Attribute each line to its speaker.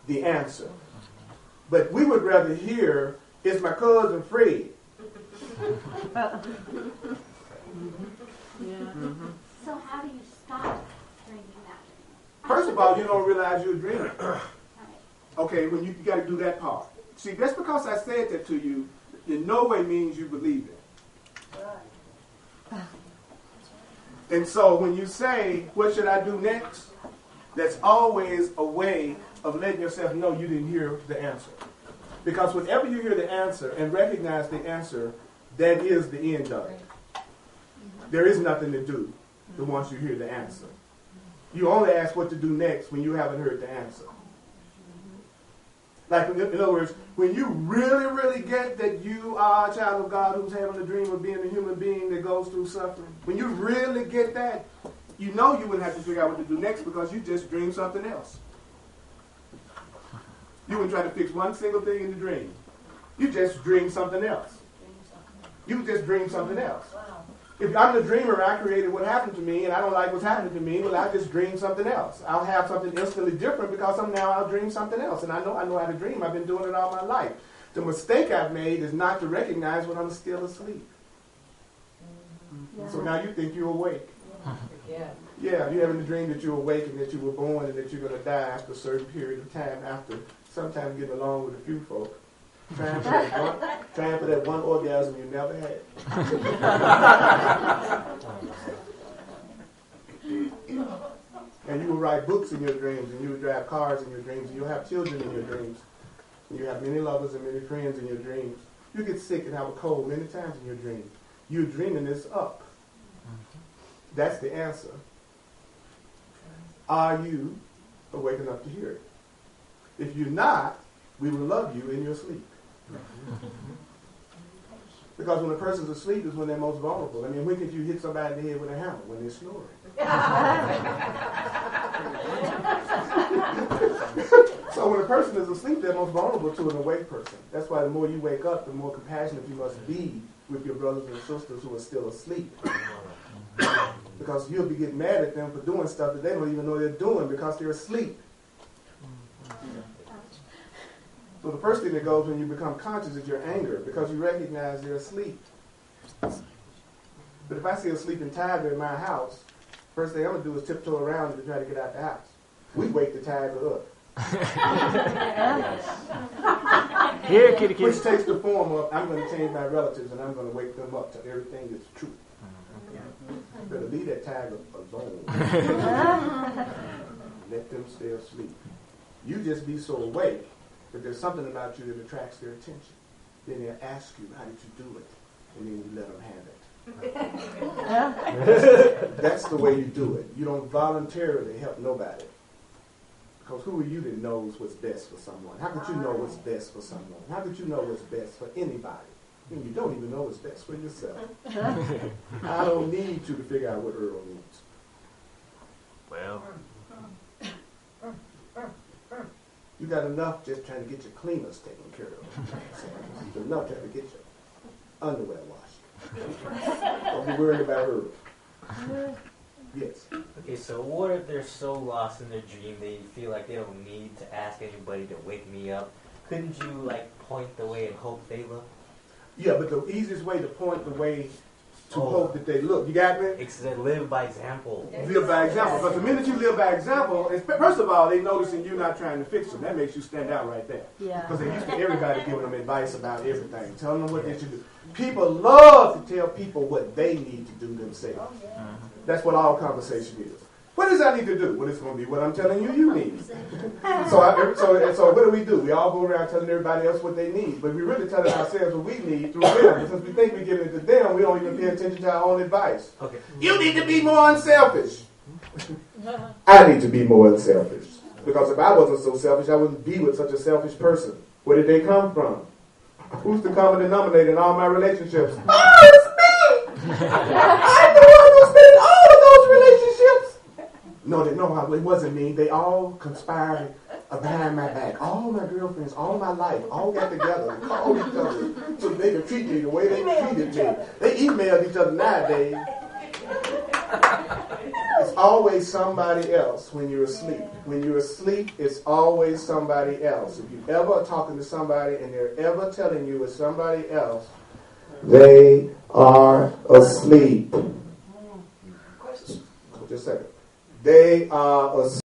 Speaker 1: the answer. But we would rather hear, it's my cousin Fred.
Speaker 2: So how do you stop dreaming that?
Speaker 1: First of all, you don't realize you're dreaming. Okay, when you got to do that part. See, just because I said that to you, in no way means you believe it. And so when you say, what should I do next? That's always a way of letting yourself know you didn't hear the answer. Because whenever you hear the answer and recognize the answer, that is the end of it. There is nothing to do once you hear the answer. You only ask what to do next when you haven't heard the answer. Like, in other words, when you really, really get that you are a child of God who's having a dream of being a human being that goes through suffering, when you really get that, you know you wouldn't have to figure out what to do next because you just dreamed something else. You wouldn't try to fix one single thing in the dream. You just dreamed something else. You just dreamed something else. If I'm the dreamer, I created what happened to me, and I don't like what's happening to me, well, I just dream something else. I'll have something instantly different because I'll dream something else. And I know how to dream. I've been doing it all my life. The mistake I've made is not to recognize when I'm still asleep. So now you think you're awake. Yeah, you're having a dream that you're awake and that you were born and that you're going to die after a certain period of time, after sometimes getting along with a few folk. Trying for that one orgasm you never had. And you will write books in your dreams, and you will drive cars in your dreams, and you'll have children in your dreams. And you have many lovers and many friends in your dreams. You get sick and have a cold many times in your dreams. You're dreaming this up. That's the answer. Are you awake enough to hear it? If you're not, we will love you in your sleep. Because when a person's asleep is when they're most vulnerable. I mean, when could you hit somebody in the head with a hammer? When they're snoring. So when a person is asleep, they're most vulnerable to an awake person. That's why the more you wake up, the more compassionate you must be with your brothers and sisters who are still asleep. Because you'll be getting mad at them for doing stuff that they don't even know they're doing because they're asleep. So the first thing that goes when you become conscious is your anger, because you recognize they're asleep. But if I see a sleeping tiger in my house, first thing I'm going to do is tiptoe around to try to get out the house. We wake the tiger up.
Speaker 3: Here, kitty, kitty.
Speaker 1: Which takes the form of, I'm going to change my relatives and I'm going to wake them up to everything that's true. You better leave that tiger alone. Let them stay asleep. You just be so awake that there's something about you that attracts their attention. Then they'll ask you, how did you do it? And then you let them have it. That's the way you do it. You don't voluntarily help nobody. Because who are you that knows what's best for someone? How could you know what's best for someone? How could you know what's best for anybody? And you don't even know what's best for yourself. I don't need you to figure out what Earl needs.
Speaker 3: Well,
Speaker 1: you got enough just trying to get your cleaners taken care of. It's enough trying to get your underwear washed. Don't be worried about Earl. Yes.
Speaker 4: Okay, so what if they're so lost in their dream they feel like they don't need to ask anybody to wake me up? Couldn't you, like, point the way and hope they look?
Speaker 1: Yeah, but the easiest way to point the way to hope that they look. You got me?
Speaker 4: It's to live by example.
Speaker 1: Live by example. But the minute you live by example, first of all, they noticing you not trying to fix them. That makes you stand out right there. Because they're used to everybody giving them advice about everything, telling them what they should do. People love to tell people what they need to do themselves. That's what all conversation is. What does I need to do? Well, it's going to be what I'm telling you need. So what do? We all go around telling everybody else what they need. But we really telling ourselves what we need through them. Because we think we're giving it to them, we don't even pay attention to our own advice.
Speaker 4: Okay.
Speaker 1: You need to be more unselfish. I need to be more unselfish. Because if I wasn't so selfish, I wouldn't be with such a selfish person. Where did they come from? Who's the common denominator in all my relationships? Oh, it's me! I'm the one who's been in all of those relationships. No, it wasn't me. They all conspired behind my back. All my girlfriends, all my life, all got together and called each other so they could treat me the way they treated me. They emailed each other nowadays. It's always somebody else when you're asleep. When you're asleep, it's always somebody else. If you're ever talking to somebody and they're ever telling you it's somebody else, they are asleep. Just a second. They are asleep.